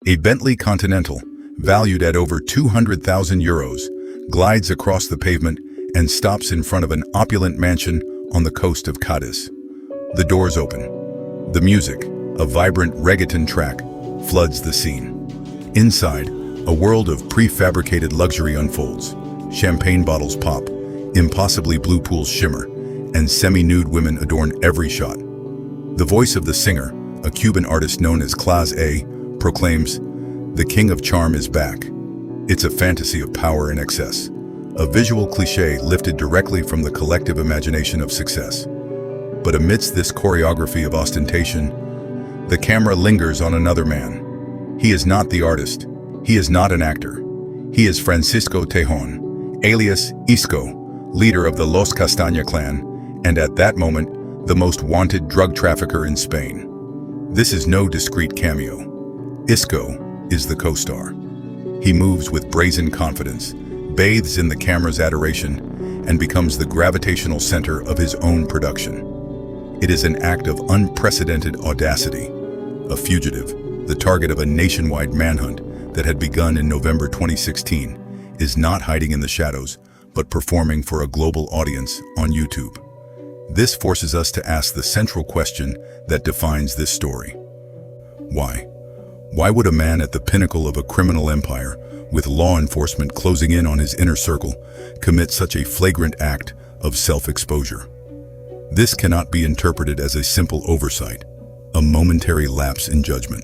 A Bentley Continental, valued at over 200,000 euros, glides across the pavement and stops in front of an opulent mansion on the coast of Cadiz. The doors open. The music, a vibrant reggaeton track, floods the scene. Inside, a world of prefabricated luxury unfolds. Champagne bottles pop, impossibly blue pools shimmer, and semi-nude women adorn every shot. The voice of the singer, a Cuban artist known as Class A, proclaims, "The king of charm is back." It's a fantasy of power and excess, a visual cliché lifted directly from the collective imagination of success. But amidst this choreography of ostentation, the camera lingers on another man. He is not the artist. He is not an actor. He is Francisco Tejon, alias Isco, leader of the Los Castaña clan, and at that moment, the most wanted drug trafficker in Spain. This is no discreet cameo. Isco is the co-star. He moves with brazen confidence, bathes in the camera's adoration, and becomes the gravitational center of his own production. It is an act of unprecedented audacity. A fugitive, the target of a nationwide manhunt that had begun in November 2016, is not hiding in the shadows, but performing for a global audience on YouTube. This forces us to ask the central question that defines this story. Why? Why would a man at the pinnacle of a criminal empire, with law enforcement closing in on his inner circle, commit such a flagrant act of self-exposure? This cannot be interpreted as a simple oversight, a momentary lapse in judgment.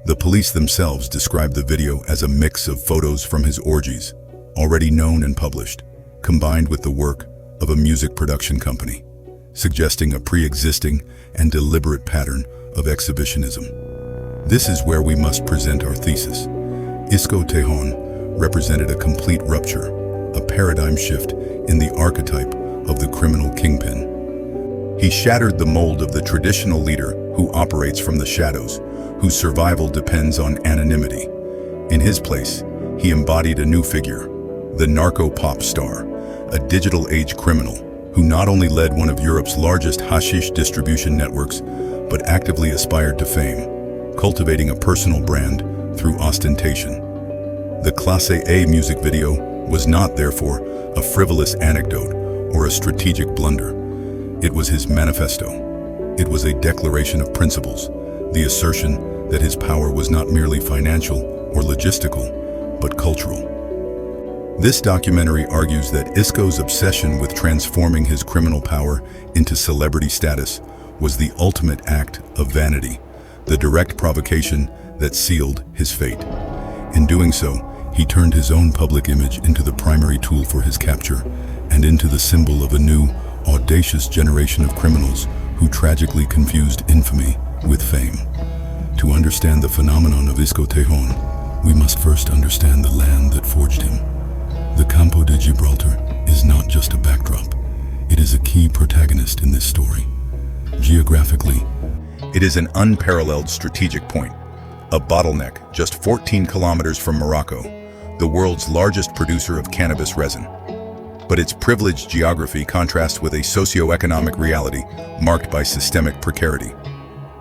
The police themselves describe the video as a mix of photos from his orgies, already known and published, combined with the work of a music production company, suggesting a pre-existing and deliberate pattern of exhibitionism. This is where we must present our thesis. Isco Tejón represented a complete rupture, a paradigm shift in the archetype of the criminal kingpin. He shattered the mold of the traditional leader who operates from the shadows, whose survival depends on anonymity. In his place, he embodied a new figure, the narco pop star, a digital age criminal who not only led one of Europe's largest hashish distribution networks, but actively aspired to fame, cultivating a personal brand through ostentation. The Clase A music video was not, therefore, a frivolous anecdote or a strategic blunder. It was his manifesto. It was a declaration of principles, the assertion that his power was not merely financial or logistical, but cultural. This documentary argues that Isco's obsession with transforming his criminal power into celebrity status was the ultimate act of vanity, the direct provocation that sealed his fate. In doing so, he turned his own public image into the primary tool for his capture and into the symbol of a new, audacious generation of criminals who tragically confused infamy with fame. To understand the phenomenon of Isco Tejón, we must first understand the land that forged him. The Campo de Gibraltar is not just a backdrop. It is a key protagonist in this story. Geographically, it is an unparalleled strategic point, a bottleneck just 14 kilometers from Morocco, the world's largest producer of cannabis resin. But its privileged geography contrasts with a socio-economic reality marked by systemic precarity.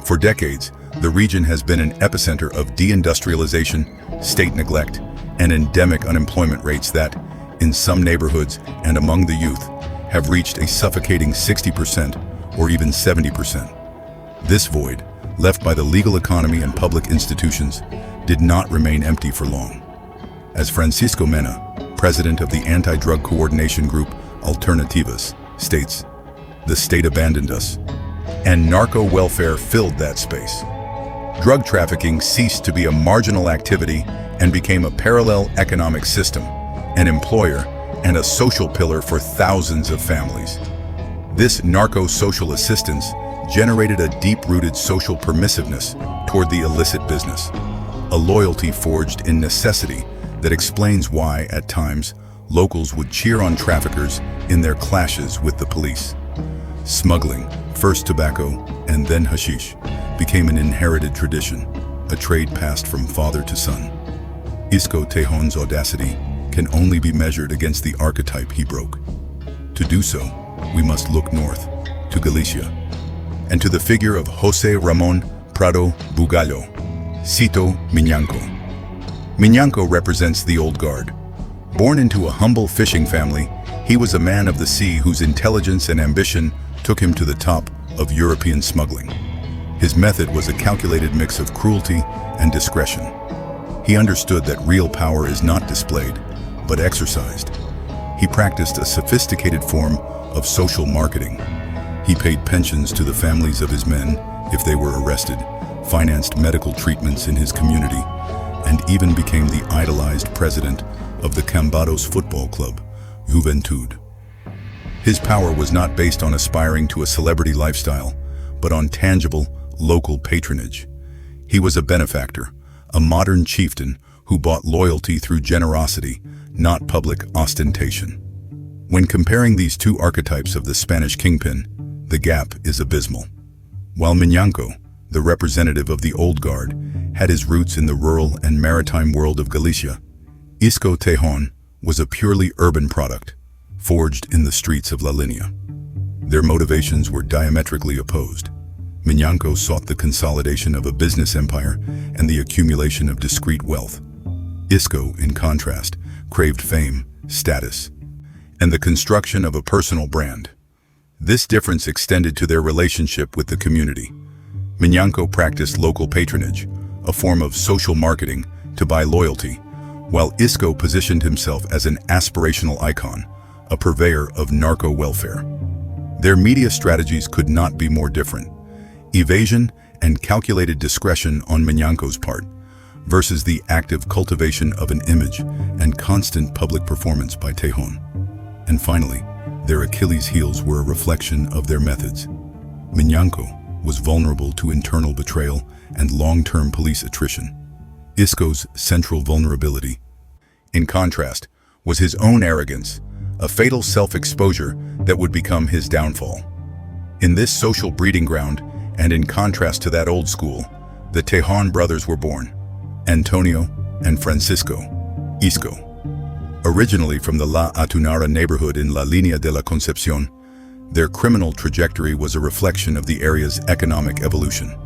For decades, the region has been an epicenter of deindustrialization, state neglect, and endemic unemployment rates that, in some neighborhoods and among the youth, have reached a suffocating 60% or even 70%. This void, left by the legal economy and public institutions, did not remain empty for long. As Francisco Mena, president of the anti-drug coordination group Alternativas, states, "The state abandoned us, and narco welfare filled that space. Drug trafficking ceased to be a marginal activity and became a parallel economic system, an employer, and a social pillar for thousands of families. This narco-social assistance generated a deep-rooted social permissiveness toward the illicit business, a loyalty forged in necessity that explains why, at times, locals would cheer on traffickers in their clashes with the police. Smuggling, first tobacco and then hashish, became an inherited tradition, a trade passed from father to son. Isco Tejón's audacity can only be measured against the archetype he broke. To do so, we must look north, to Galicia, and to the figure of José Ramón Prado Bugallo, Cito Miñanco. Miñanco represents the old guard. Born into a humble fishing family, he was a man of the sea whose intelligence and ambition took him to the top of European smuggling. His method was a calculated mix of cruelty and discretion. He understood that real power is not displayed, but exercised. He practiced a sophisticated form of social marketing. He paid pensions to the families of his men if they were arrested, financed medical treatments in his community, and even became the idolized president of the Cambados football club, Juventud. His power was not based on aspiring to a celebrity lifestyle, but on tangible, local patronage. He was a benefactor, a modern chieftain who bought loyalty through generosity, not public ostentation. When comparing these two archetypes of the Spanish kingpin, the gap is abysmal. While Miñanco, the representative of the old guard, had his roots in the rural and maritime world of Galicia, Isco Tejón was a purely urban product, forged in the streets of La Línea. Their motivations were diametrically opposed. Miñanco sought the consolidation of a business empire and the accumulation of discrete wealth. Isco, in contrast, craved fame, status, and the construction of a personal brand. This difference extended to their relationship with the community. Miñanco practiced local patronage, a form of social marketing, to buy loyalty, while Isco positioned himself as an aspirational icon, a purveyor of narco welfare. Their media strategies could not be more different. Evasion and calculated discretion on Miñanco's part, versus the active cultivation of an image and constant public performance by Tejon. And finally, their Achilles' heels were a reflection of their methods. Miñanco was vulnerable to internal betrayal and long-term police attrition. Isco's central vulnerability, in contrast, was his own arrogance, a fatal self-exposure that would become his downfall. In this social breeding ground, and in contrast to that old school, the Tejon brothers were born, Antonio and Francisco Isco. Originally from the La Atunara neighborhood in La Línea de la Concepción, their criminal trajectory was a reflection of the area's economic evolution.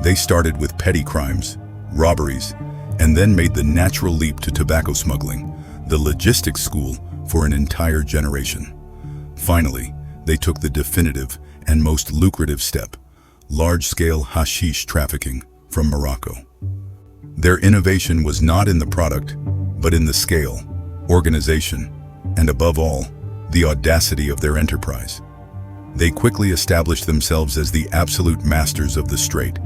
They started with petty crimes, robberies, and then made the natural leap to tobacco smuggling, the logistics school for an entire generation. Finally, they took the definitive and most lucrative step, large-scale hashish trafficking from Morocco. Their innovation was not in the product, but in the scale, organization, and above all, the audacity of their enterprise. They quickly established themselves as the absolute masters of the strait,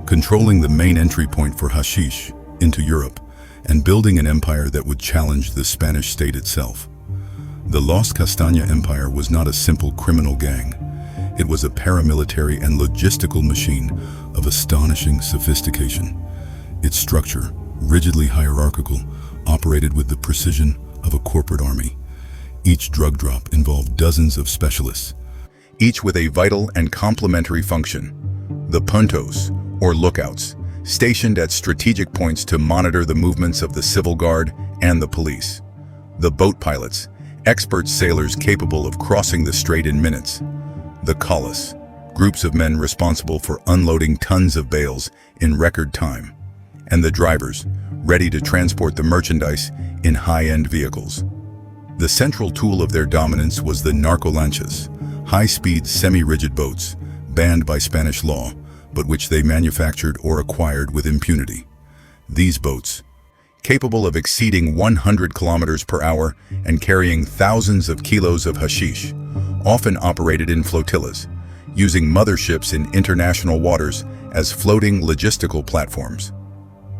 controlling the main entry point for hashish into Europe and building an empire that would challenge the Spanish state itself. The Los Castaña empire was not a simple criminal gang. It was a paramilitary and logistical machine of astonishing sophistication. Its structure, rigidly hierarchical, operated with the precision of a corporate army. Each drug drop involved dozens of specialists, each with a vital and complementary function. The puntos, or lookouts, stationed at strategic points to monitor the movements of the civil guard and the police. The boat pilots, expert sailors capable of crossing the strait in minutes. The collis, groups of men responsible for unloading tons of bales in record time. And the drivers, ready to transport the merchandise in high-end vehicles. The central tool of their dominance was the narcolanchas, high-speed semi-rigid boats, banned by Spanish law, but which they manufactured or acquired with impunity. These boats, capable of exceeding 100 kilometers per hour and carrying thousands of kilos of hashish, often operated in flotillas, using motherships in international waters as floating logistical platforms.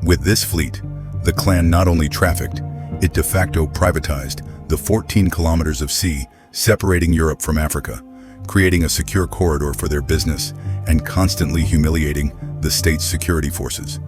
With this fleet, the clan not only trafficked, it de facto privatized the 14 kilometers of sea separating Europe from Africa, creating a secure corridor for their business and constantly humiliating the state's security forces.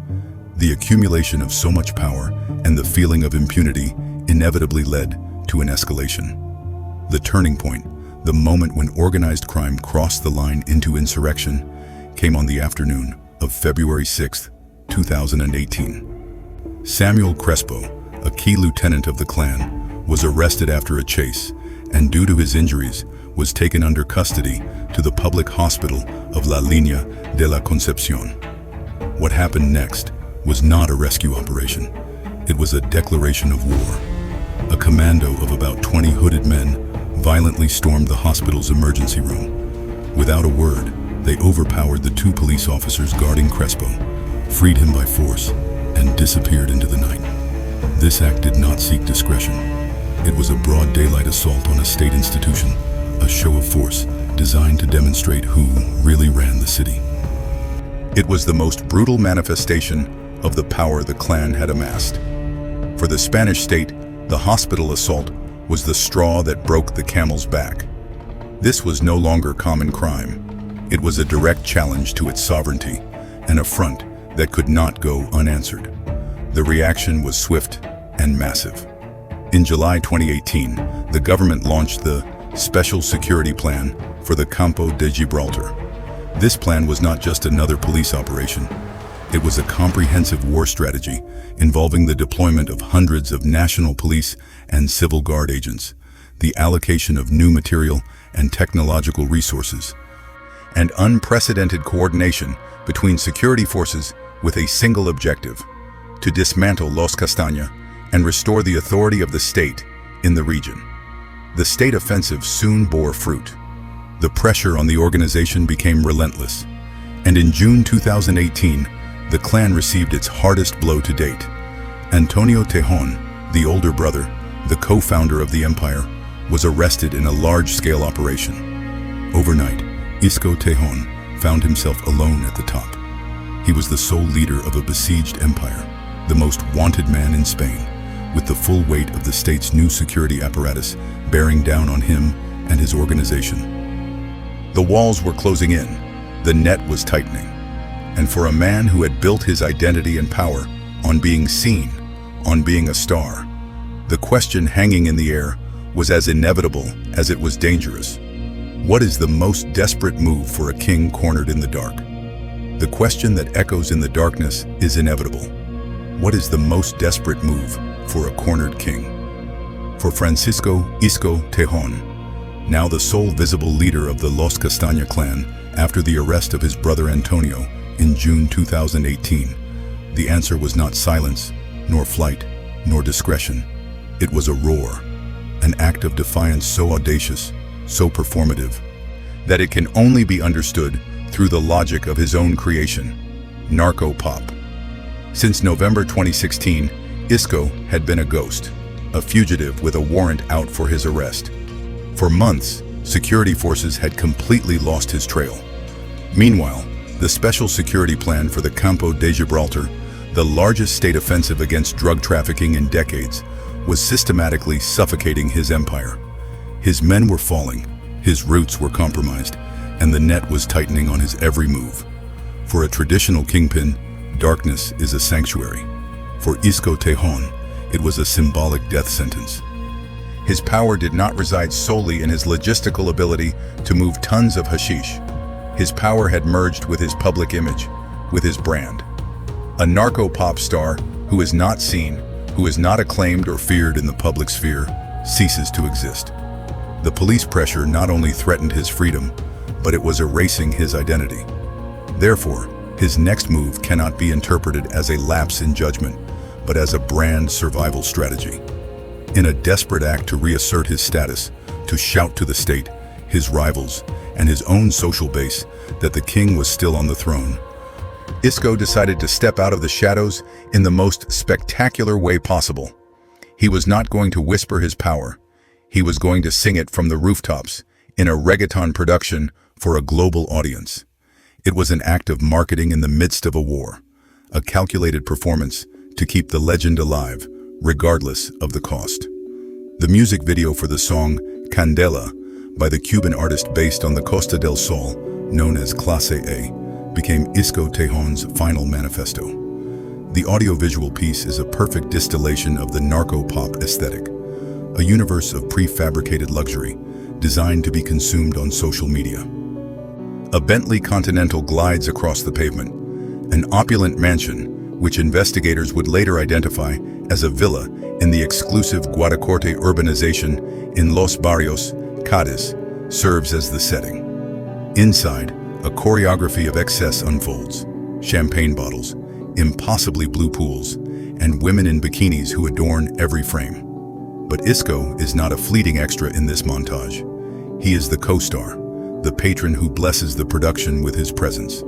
The accumulation of so much power and the feeling of impunity inevitably led to an escalation. The turning point, the moment when organized crime crossed the line into insurrection, came on the afternoon of February 6, 2018. Samuel Crespo, a key lieutenant of the clan, was arrested after a chase and due to his injuries was taken under custody to the public hospital of La Línea de la Concepción. What happened next was not a rescue operation. It was a declaration of war. A commando of about 20 hooded men violently stormed the hospital's emergency room. Without a word, they overpowered the 2 police officers guarding Crespo, freed him by force, and disappeared into the night. This act did not seek discretion. It was a broad daylight assault on a state institution, a show of force designed to demonstrate who really ran the city. It was the most brutal manifestation of the power the clan had amassed. For the Spanish state, the hospital assault was the straw that broke the camel's back. This was no longer common crime. It was a direct challenge to its sovereignty, an affront that could not go unanswered. The reaction was swift and massive. In July 2018, the government launched the Special Security Plan for the Campo de Gibraltar. This plan was not just another police operation. It was a comprehensive war strategy involving the deployment of hundreds of national police and civil guard agents, the allocation of new material and technological resources, and unprecedented coordination between security forces with a single objective: to dismantle Los Castaña and restore the authority of the state in the region. The state offensive soon bore fruit. The pressure on the organization became relentless, and in June 2018, the clan received its hardest blow to date. Antonio Tejon, the older brother, the co-founder of the empire, was arrested in a large-scale operation. Overnight, Isco Tejón found himself alone at the top. He was the sole leader of a besieged empire, the most wanted man in Spain, with the full weight of the state's new security apparatus bearing down on him and his organization. The walls were closing in, the net was tightening, and for a man who had built his identity and power on being seen, on being a star, the question hanging in the air was as inevitable as it was dangerous. What is the most desperate move for a king cornered in the dark? The question that echoes in the darkness is inevitable. What is the most desperate move for a cornered king? For Francisco Isco Tejón, now the sole visible leader of the Los Castaña clan after the arrest of his brother Antonio in June 2018, the answer was not silence, nor flight, nor discretion. It was a roar, an act of defiance so audacious, so performative, that it can only be understood through the logic of his own creation, narco pop. Since November 2016, Isco had been a ghost, a fugitive with a warrant out for his arrest. For months, security forces had completely lost his trail. Meanwhile, the Special Security Plan for the Campo de Gibraltar, the largest state offensive against drug trafficking in decades, was systematically suffocating his empire. His men were falling, his roots were compromised, and the net was tightening on his every move. For a traditional kingpin, darkness is a sanctuary. For Isco Tejón, it was a symbolic death sentence. His power did not reside solely in his logistical ability to move tons of hashish. His power had merged with his public image, with his brand. A narco pop star who is not seen, who is not acclaimed or feared in the public sphere, ceases to exist. The police pressure not only threatened his freedom, but it was erasing his identity. Therefore, his next move cannot be interpreted as a lapse in judgment, but as a brand survival strategy. In a desperate act to reassert his status, to shout to the state, his rivals, and his own social base that the king was still on the throne, Isco decided to step out of the shadows in the most spectacular way possible. He was not going to whisper his power. He was going to sing it from the rooftops in a reggaeton production for a global audience. It was an act of marketing in the midst of a war, a calculated performance to keep the legend alive, regardless of the cost. The music video for the song Candela by the Cuban artist based on the Costa del Sol, known as Clase A, became Isco Tejón's final manifesto. The audiovisual piece is a perfect distillation of the narco-pop aesthetic, a universe of prefabricated luxury designed to be consumed on social media. A Bentley Continental glides across the pavement, an opulent mansion which investigators would later identify as a villa in the exclusive Guadacorte urbanization in Los Barrios, Cádiz, serves as the setting. Inside, a choreography of excess unfolds: champagne bottles, impossibly blue pools, and women in bikinis who adorn every frame. But Isco is not a fleeting extra in this montage. He is the co-star, the patron who blesses the production with his presence.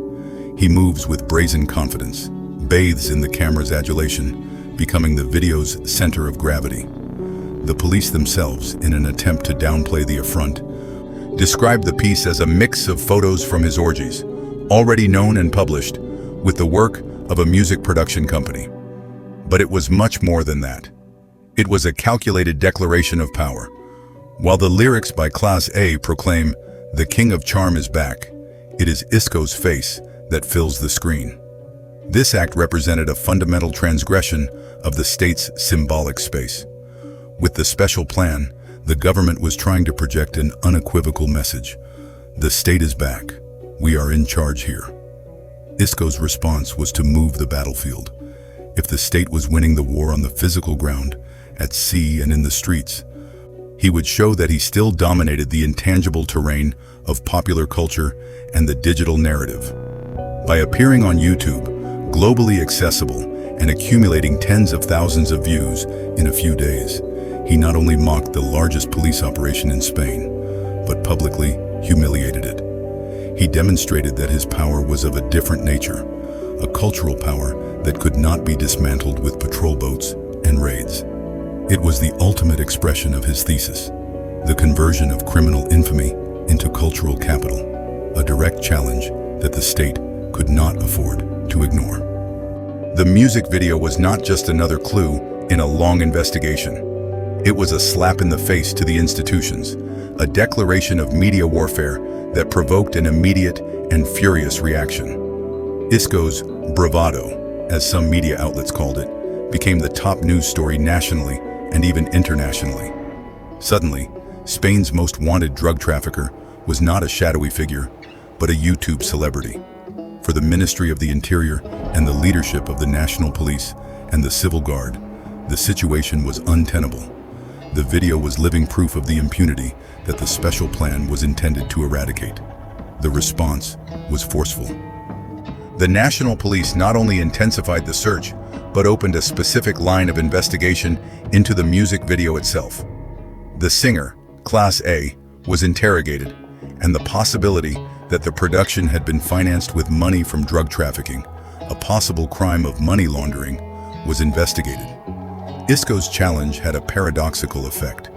He moves with brazen confidence, bathes in the camera's adulation, becoming the video's center of gravity. The police themselves, in an attempt to downplay the affront, describe the piece as a mix of photos from his orgies, already known and published, with the work of a music production company. But it was much more than that. It was a calculated declaration of power. While the lyrics by Class A proclaim, "The King of Charm is back," it is Isco's face that fills the screen. This act represented a fundamental transgression of the state's symbolic space. With the special plan, the government was trying to project an unequivocal message. The state is back. We are in charge here. Isco's response was to move the battlefield. If the state was winning the war on the physical ground, at sea and in the streets, he would show that he still dominated the intangible terrain of popular culture and the digital narrative. By appearing on YouTube, globally accessible and accumulating tens of thousands of views in a few days, he not only mocked the largest police operation in Spain, but publicly humiliated it. He demonstrated that his power was of a different nature, a cultural power that could not be dismantled with patrol boats and raids. It was the ultimate expression of his thesis, the conversion of criminal infamy into cultural capital, a direct challenge that the state could not afford to ignore. The music video was not just another clue in a long investigation. It was a slap in the face to the institutions, a declaration of media warfare that provoked an immediate and furious reaction. Isco's bravado, as some media outlets called it, became the top news story nationally and even internationally. Suddenly, Spain's most wanted drug trafficker was not a shadowy figure, but a YouTube celebrity. For the Ministry of the Interior and the leadership of the National Police and the Civil Guard, the situation was untenable. The video was living proof of the impunity that the special plan was intended to eradicate. The response was forceful. The National Police not only intensified the search, but opened a specific line of investigation into the music video itself. The singer, Class A, was interrogated, and the possibility that the production had been financed with money from drug trafficking, a possible crime of money laundering, was investigated. Isco's challenge had a paradoxical effect.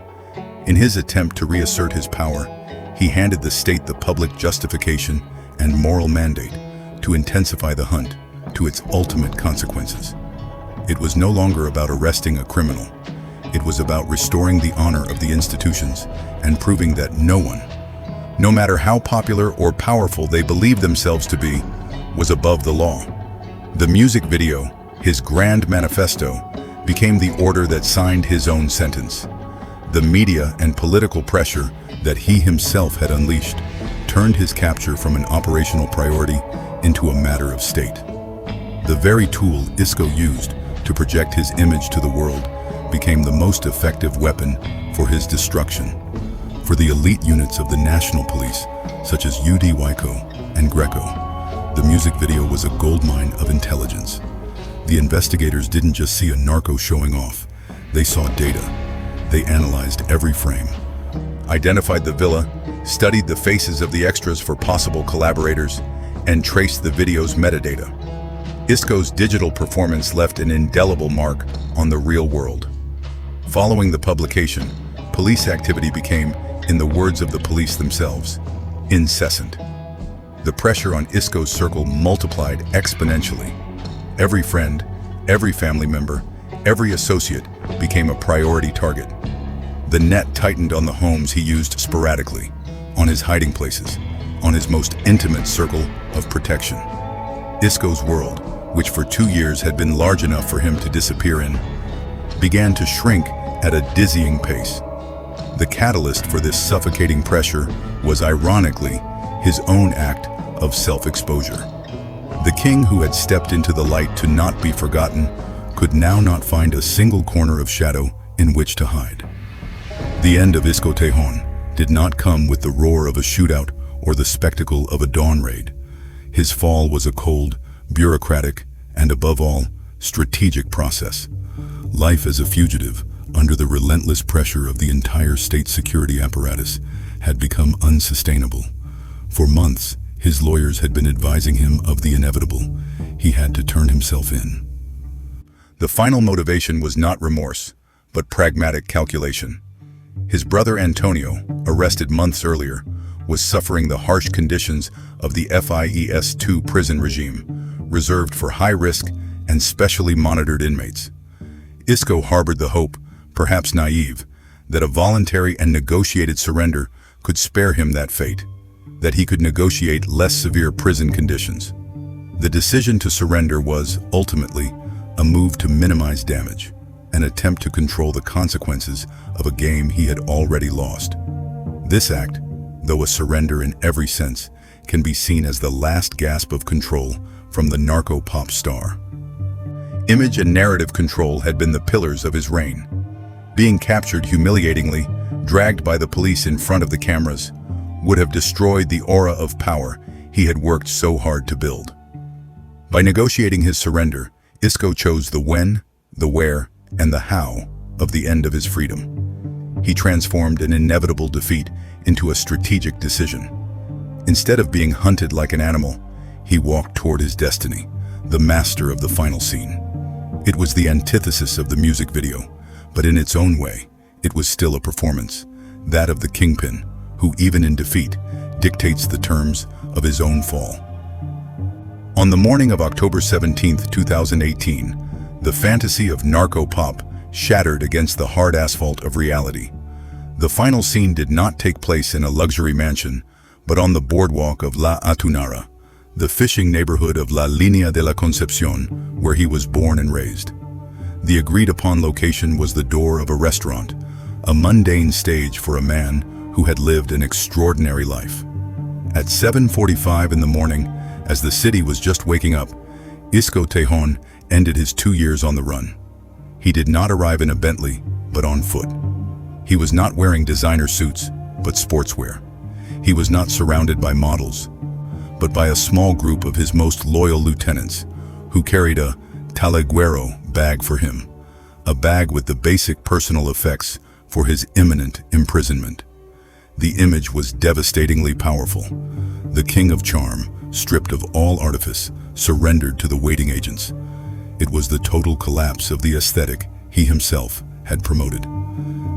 In his attempt to reassert his power, he handed the state the public justification and moral mandate to intensify the hunt to its ultimate consequences. It was no longer about arresting a criminal. It was about restoring the honor of the institutions and proving that no one, no matter how popular or powerful they believed themselves to be, was above the law. The music video, his grand manifesto, became the order that signed his own sentence. The media and political pressure that he himself had unleashed turned his capture from an operational priority into a matter of state. The very tool Isco used to project his image to the world became the most effective weapon for his destruction. For the elite units of the National Police, such as UDYCO and Greco, the music video was a goldmine of intelligence. The investigators didn't just see a narco showing off. They saw data. They analyzed every frame, identified the villa, studied the faces of the extras for possible collaborators, and traced the video's metadata. Isco's digital performance left an indelible mark on the real world. Following the publication, police activity became, in the words of the police themselves, incessant. The pressure on Isco's circle multiplied exponentially. Every friend, every family member, every associate became a priority target. The net tightened on the homes he used sporadically, on his hiding places, on his most intimate circle of protection. Isco's world, which for 2 years had been large enough for him to disappear in, began to shrink at a dizzying pace. The catalyst for this suffocating pressure was, ironically, his own act of self-exposure. The king who had stepped into the light to not be forgotten could now not find a single corner of shadow in which to hide. The end of Isco Tejón did not come with the roar of a shootout or the spectacle of a dawn raid. His fall was a cold, bureaucratic, and above all, strategic process. Life as a fugitive, under the relentless pressure of the entire state security apparatus, had become unsustainable. For months, his lawyers had been advising him of the inevitable. He had to turn himself in. The final motivation was not remorse, but pragmatic calculation. His brother Antonio, arrested months earlier, was suffering the harsh conditions of the FIES-2 prison regime, reserved for high-risk and specially monitored inmates. Isco harbored the hope, perhaps naive, that a voluntary and negotiated surrender could spare him that fate, that he could negotiate less severe prison conditions. The decision to surrender was, ultimately, a move to minimize damage, an attempt to control the consequences of a game he had already lost. This act, though a surrender in every sense, can be seen as the last gasp of control from the narco pop star. Image and narrative control had been the pillars of his reign. Being captured humiliatingly, dragged by the police in front of the cameras, would have destroyed the aura of power he had worked so hard to build. By negotiating his surrender, Isco chose the when, the where, and the how of the end of his freedom. He transformed an inevitable defeat into a strategic decision. Instead of being hunted like an animal, he walked toward his destiny, the master of the final scene. It was the antithesis of the music video, but in its own way, it was still a performance, that of the kingpin, who even in defeat, dictates the terms of his own fall. On the morning of October 17, 2018, the fantasy of narco pop shattered against the hard asphalt of reality. The final scene did not take place in a luxury mansion, but on the boardwalk of La Atunara, the fishing neighborhood of La Línea de la Concepción, where he was born and raised. The agreed-upon location was the door of a restaurant, a mundane stage for a man who had lived an extraordinary life. At 7:45 in the morning, as the city was just waking up, Isco Tejón ended his 2 years on the run. He did not arrive in a Bentley, but on foot. He was not wearing designer suits, but sportswear. He was not surrounded by models, but by a small group of his most loyal lieutenants, who carried a Taliguero bag for him, a bag with the basic personal effects for his imminent imprisonment. The image was devastatingly powerful. The king of charm, stripped of all artifice, surrendered to the waiting agents. It was the total collapse of the aesthetic he himself had promoted.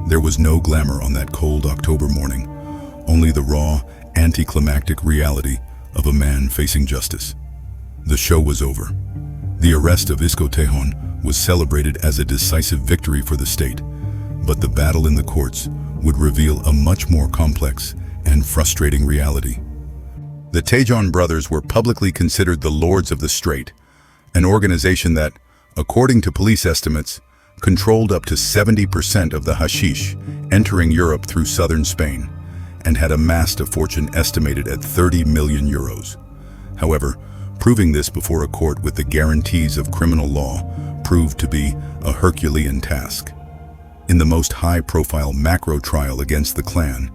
There was no glamour on that cold October morning, only the raw, anticlimactic reality of a man facing justice. The show was over. The arrest of Isco Tejón was celebrated as a decisive victory for the state, but the battle in the courts would reveal a much more complex and frustrating reality. The Tejon brothers were publicly considered the Lords of the Strait, an organization that, according to police estimates, controlled up to 70% of the hashish entering Europe through southern Spain, and had amassed a fortune estimated at 30 million euros. However, proving this before a court with the guarantees of criminal law proved to be a Herculean task. In the most high-profile macro trial against the clan,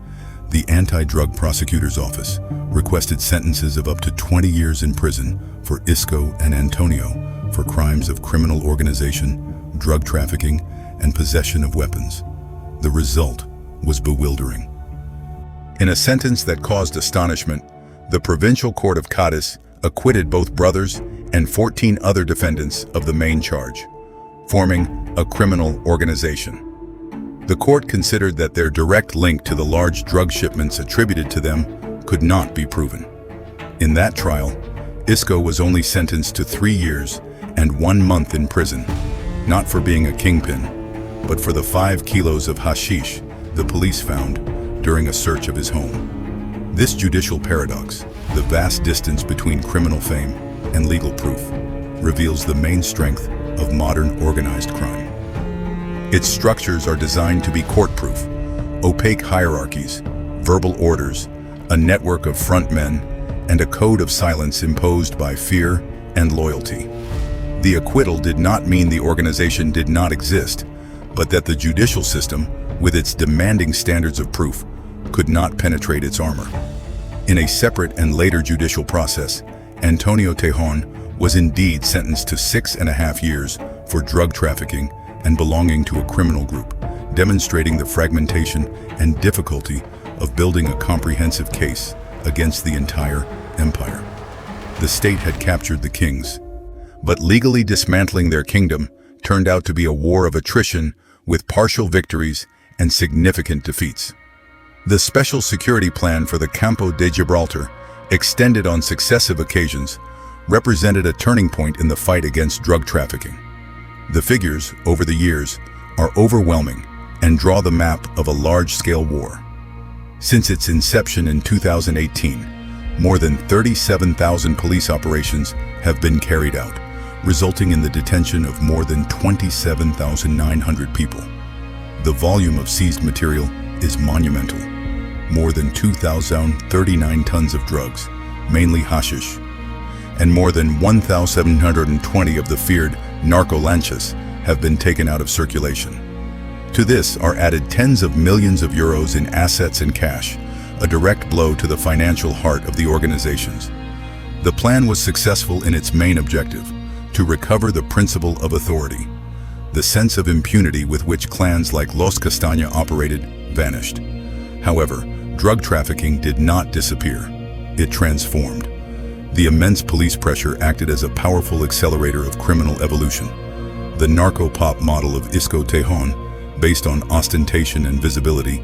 the Anti-Drug Prosecutor's Office requested sentences of up to 20 years in prison for Isco and Antonio for crimes of criminal organization, drug trafficking, and possession of weapons. The result was bewildering. In a sentence that caused astonishment, the Provincial Court of Cádiz acquitted both brothers and 14 other defendants of the main charge, forming a criminal organization. The court considered that their direct link to the large drug shipments attributed to them could not be proven. In that trial, Isco was only sentenced to 3 years and 1 month in prison, not for being a kingpin, but for the 5 kilos of hashish the police found during a search of his home. This judicial paradox, the vast distance between criminal fame and legal proof, reveals the main strength of modern organized crime. Its structures are designed to be court-proof: opaque hierarchies, verbal orders, a network of front men, and a code of silence imposed by fear and loyalty. The acquittal did not mean the organization did not exist, but that the judicial system, with its demanding standards of proof, could not penetrate its armor. In a separate and later judicial process, Antonio Tejon was indeed sentenced to 6.5 years for drug trafficking and belonging to a criminal group, demonstrating the fragmentation and difficulty of building a comprehensive case against the entire empire. The state had captured the kings, but legally dismantling their kingdom turned out to be a war of attrition with partial victories and significant defeats. The special security plan for the Campo de Gibraltar, extended on successive occasions, represented a turning point in the fight against drug trafficking. The figures, over the years, are overwhelming and draw the map of a large-scale war. Since its inception in 2018, more than 37,000 police operations have been carried out, resulting in the detention of more than 27,900 people. The volume of seized material is monumental. More than 2,039 tons of drugs, mainly hashish, and more than 1,720 of the feared narco lanchas have been taken out of circulation. To this are added tens of millions of euros in assets and cash, a direct blow to the financial heart of the organizations. The plan was successful in its main objective, to recover the principle of authority. The sense of impunity with which clans like Los Castaña operated vanished. However, drug trafficking did not disappear. It transformed. The immense police pressure acted as a powerful accelerator of criminal evolution. The narco-pop model of Isco Tejón, based on ostentation and visibility,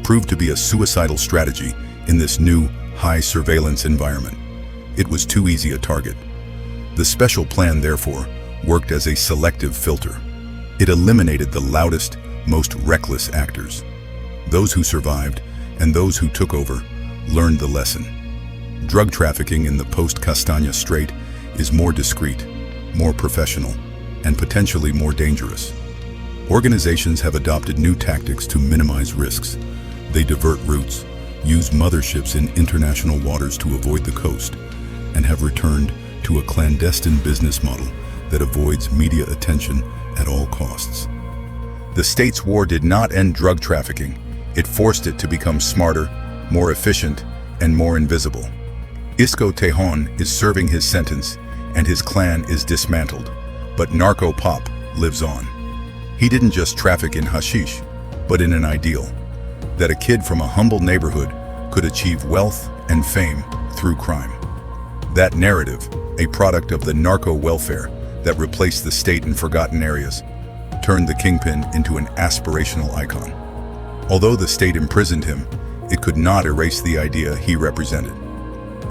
proved to be a suicidal strategy in this new, high-surveillance environment. It was too easy a target. The special plan, therefore, worked as a selective filter. It eliminated the loudest, most reckless actors. Those who survived and those who took over learned the lesson. Drug trafficking in the post-Castaña Strait is more discreet, more professional, and potentially more dangerous. Organizations have adopted new tactics to minimize risks. They divert routes, use motherships in international waters to avoid the coast, and have returned to a clandestine business model that avoids media attention at all costs. The state's war did not end drug trafficking. It forced it to become smarter, more efficient, and more invisible. Isco Tejón is serving his sentence, and his clan is dismantled, but Narco Pop lives on. He didn't just traffic in hashish, but in an ideal, that a kid from a humble neighborhood could achieve wealth and fame through crime. That narrative, a product of the narco welfare that replaced the state in forgotten areas, turned the kingpin into an aspirational icon. Although the state imprisoned him, it could not erase the idea he represented.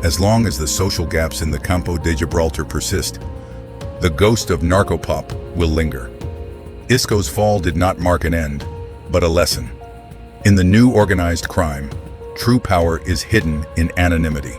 As long as the social gaps in the Campo de Gibraltar persist, the ghost of narco-pop will linger. Isco's fall did not mark an end, but a lesson. In the new organized crime, true power is hidden in anonymity.